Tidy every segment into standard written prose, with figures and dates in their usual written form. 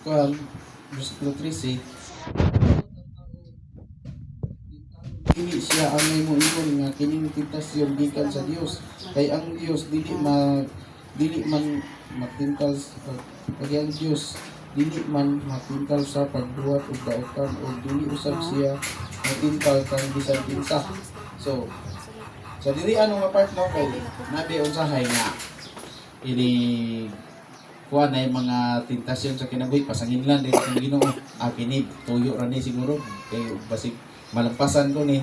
kuan versikulo 13 dili siya ang may moingon nga kining tentasyon gikan sa Dios kay ang Dios dili man matintal kay ang Dios dili man matintal sa pagduwat ug daotan o dili usab siya matintal kang bisan kinsa. So sa diri ano nga part no kay nabi unsahay nga ini kuha na yung mga tentasyon sa kinabuhi pasanginlan din ang Ginoo kini tuyo ra ni siguro kay basig malampasan ko ni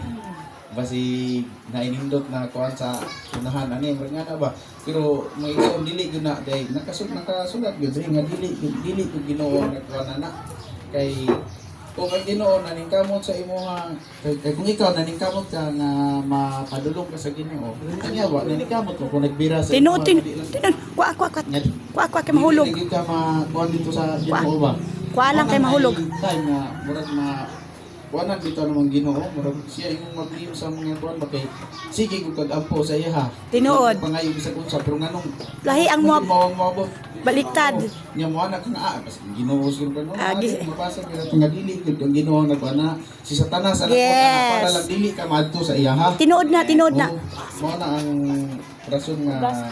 basig nainindot na kuan sa unahan ani nga na ba pero may isom dili gyud na dai nakasulat gyud nga dili ko Ginoo na kuan na kay kung ang Ginoo naningkamot sa imong kay kung ikaw naningkamot ka nga mapadulong ka sa Ginoo kanya wa naningkamot mo kung nagbira sa Tinutin. Kuha kay mahulog. Hindi ka makuha dito sa Ginoo ba? Kuha lang kay mahulog. Time na murag kuha dito namang Ginoo, murag siya imong maglihim sa mga kuan ba kay sige ko kag-ampo sa iya ha. Tinuod. Pangayo sa kunsa pero nganong Lahi ang mo mawabot. baliktad. Nya mo anak nga bas Ginoo siguro kano. Gis- Mabasa kita nga dili gud ang Ginoo nagana si Satanas anak Yes. ko para lang dili ka madto sa iya ha. Tinuod na. Mo na ang rason nga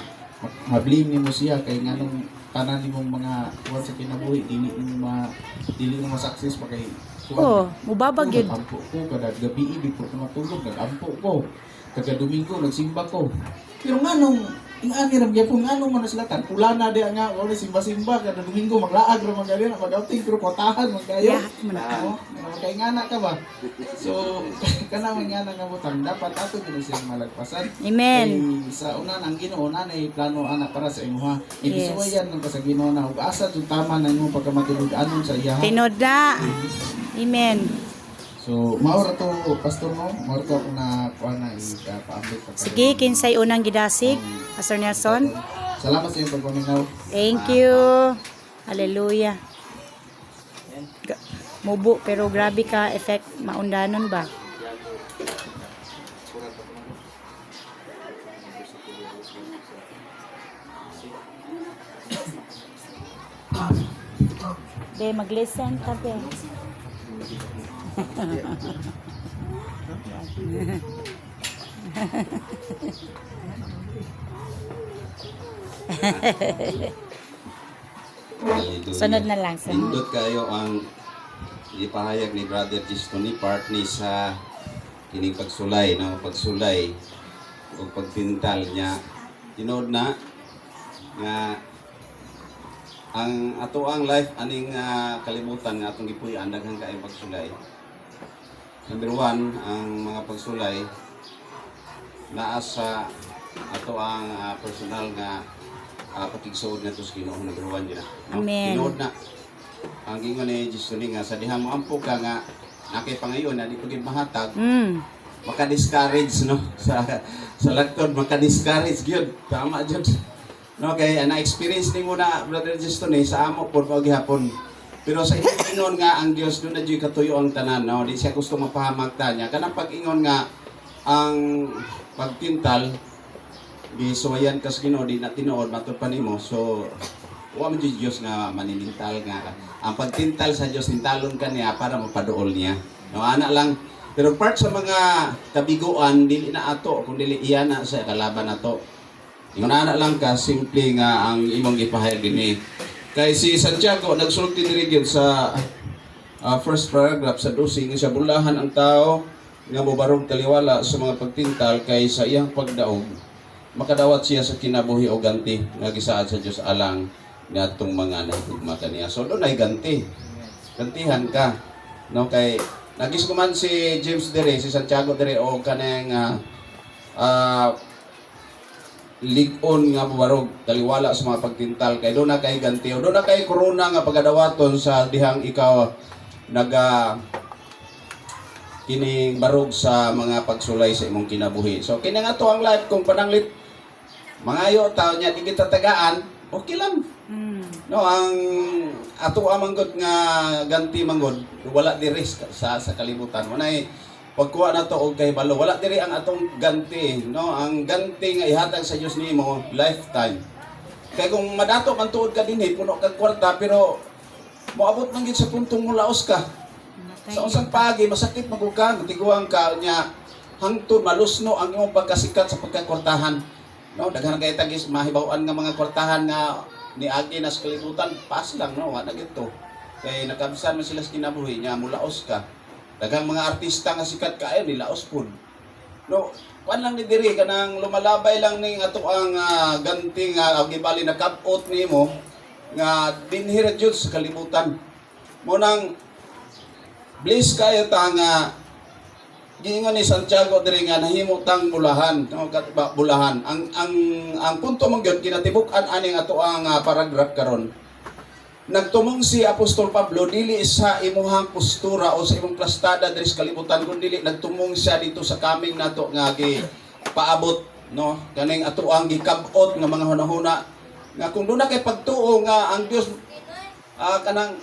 mablame nimo siya kay nganong tanan nimong mga kuwan sa kinabuhi dili mo ma-success pa kay Oh, mubabag yun. Nag-ampo ko kada gabi before ko matulog nag-ampo ko kada Domingo nagsimba ko pero nganong ingani ra gyapon nganong man sila tan pula na dia nga wala simba-simba kada Domingo maglaag ra man gali na pag-outing pero kotahan man kayo Yeah, man. kay ngana ka ba so kana man ngana nga butang dapat ato gyud siyang malagpasan. Amen. Kay sa una ang Ginoo nanay plano ana para sa imuha Yes. ibisuwayan nang sa Ginoo na ug asa jud tama na imong pagkamatulog anon sa iya. Tinuod na. Amen. So maura to pastor no maura to ako na kuan na ipaambit pa. Sige, kinsay unang gidasig, Pastor Nelson. Salamat sa iyong pagpaminaw. Thank you. Hallelujah. Mubo pero grabe ka effect maundanon ba? Be mag-listen ka be. Sunod na lang. Nindot kayo ang ipahayag ni Brother Gisto ni part ni sa kining pagsulay, no? Pagsulay o pagpintal niya. Tinood na nga ang ato ang life aning kalibutan nga atong gipuy-an daghang kaayong pagsulay. Number 1, ang mga pagsulay naa sa ato ang personal nga pakigsuod nga sa Ginoo. Number 1 yun na. No? Amen. Tinood na ang gingon ni Jesus ni nga sa diha mo ampo ka nga nakay pangayon na di pagid mahatag maka-discourage no sa lagtod maka-discourage gyud tama jud no kay na-experience ni mo na Brother Jesus ni sa amo pod pag gihapon pero sa ingon nga ang Dios do na jud katuyo ang tanan no di siya gusto mapahamag ta niya kanang pag-ingon nga ang pagtintal gisuwayan kas Ginoo di na tinuod matud pa nimo so wa man jud Dios nga maninintal nga ang pagtintal sa Dios nintalon kaniya para mapaduol niya no ana lang pero part sa mga kabiguan dili na ato kun dili iya na sa kalaban nato ingon ana lang ka simple nga ang imong ipahayag dinhi kay si Santiago nagsulti diri gyud sa first paragraph sa 12 nga sa bulahan ang tao nga mobarog taliwala sa mga pagtintal kay sa iyang pagdaog makadawat siya sa kinabuhi o ganti nga gisaad sa Dios alang natong mga nahigugma kaniya. So doon ay ganti. Gantihan ka. No kay nagis ko man si James dire, si Santiago dire o kanang lig-on nga bubarog taliwala sa mga pagtintal kay doon na kay ganti o doon na kay corona nga pagadawaton sa dihang ikaw naga kining barog sa mga pagsulay sa imong kinabuhi. So kini nga to ang life kung pananglit mangayo taw nya di kita tagaan, okay lang. No, ang ato amanggod nga ganti manggod wala di risk sa kalibutan. Manay pagkuha na to og kay balo wala diri ang atong ganti, no? Ang ganti nga ihatag sa Dios nimo lifetime. Kay kung madato man tuod ka dinhi puno kag kwarta pero moabot man gid sa puntong mulaos ka. Sa unsang pagi masakit magud ka, tiguang ka nya hangtod malusno ang imong pagkasikat sa pagkakwartahan. No, daghan kay tagis mahibaw-an nga mga kwartahan nga niagi na sa kalibutan, pas lang no, wala gito. Kay nakabsan man sila sa kinabuhi nya mulaos ka. Daghang mga artista nga sikat kaayo nilaos pud. No, kuan lang ni diri kanang lumalabay lang ning ato ang ganti nga gibali na kapot nimo nga dinhira jud sa kalibutan. Mo nang bliss kayo ta nga giingon ni Santiago diri nga nahimo tang bulahan, no, bulahan. Ang punto man gyud kinatibuk-an ani ato ang paragraph karon. Nagtumong si Apostol Pablo dili sa imuhang postura o sa imong plastada diri sa kalibutan kun dili nagtumong siya dito sa kaming nato nga paabot, no, kaning ato ang gikab-ot nga mga hunahuna nga kung doon na kay pagtuo nga ang Dios kanang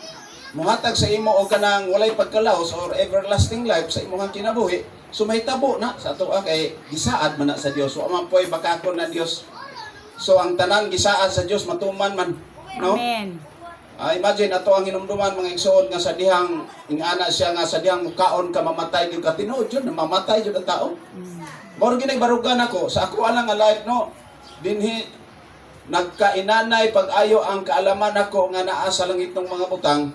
muhatag sa imo o kanang walay pagkalaos or everlasting life sa imong kinabuhi, so mahitabo na sa ato kay gisaad man na sa Dios. So aman poy bakakon na Dios. So ang tanan gisaad sa Dios matuman man, no? Amen. Imagine ato ang hinumduman mga igsoon nga sa dihang ingana siya nga sa dihang mukaon ka mamatay gyud ka tinuod jud mamatay jud ang tao. Mao ginay barugan ako sa ako alang nga life, no. Dinhi nagkainanay pag-ayo ang kaalaman ako nga naa sa langit ng mga butang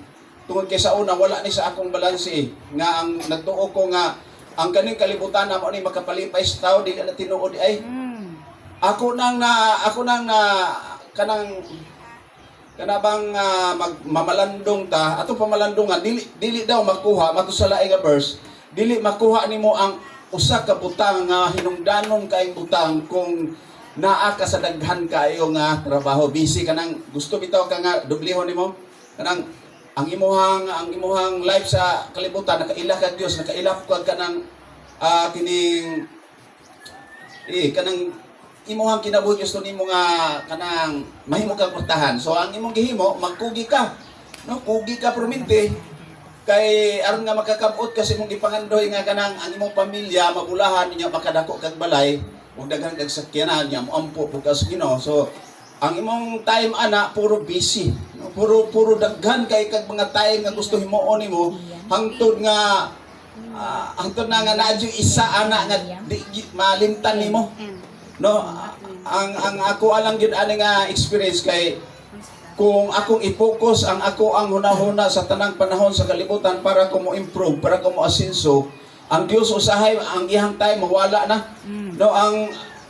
tungod kay sa una wala ni sa akong balanse nga ang nagtuo ko nga ang kaning kalibutan namo ni makapalipay sa tao di na tinuod ay ako nang kanabang mamalandong ta ato pamalandongan dili daw makuha mato sa laing nga verse dili makuha nimo ang usa ka butang nga hinungdanon kaayong butang kung naa ka sa daghan kaayo nga trabaho busy kanang gusto bitaw ka nga dublihon nimo kanang ang imuhang life sa kalibutan nakaila ka Dios nakaila ko kanang kining kanang imuhang kinabuhi gusto nimo nga kanang mahimo kang kwartahan. So ang imong gihimo magkugi ka. No, kugi ka permente kay aron nga makakabot kasi imong gipangandoy nga kanang ang imong pamilya mabulahan niya makadako kag balay ug daghan kag sakyanan niya moampo bukas Ginoo. So ang imong time ana puro busy. No, puro daghan kay kag mga time nga gusto himuon nimo hangtod nga hangtod na nga naadyo isa ana nga di malimtan nimo. No, ang ako alang gyud ani nga experience kay kung akong i-focus ang ako ang hunahuna sa tanang panahon sa kalibutan para ko mo improve, para ko mo asenso, ang Dios usahay ang iyang time mawala na. No,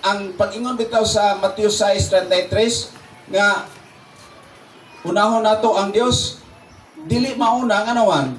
ang pag-ingon bitaw sa Matthew 6:33 nga unahon nato ang Dios dili mauna nga nawan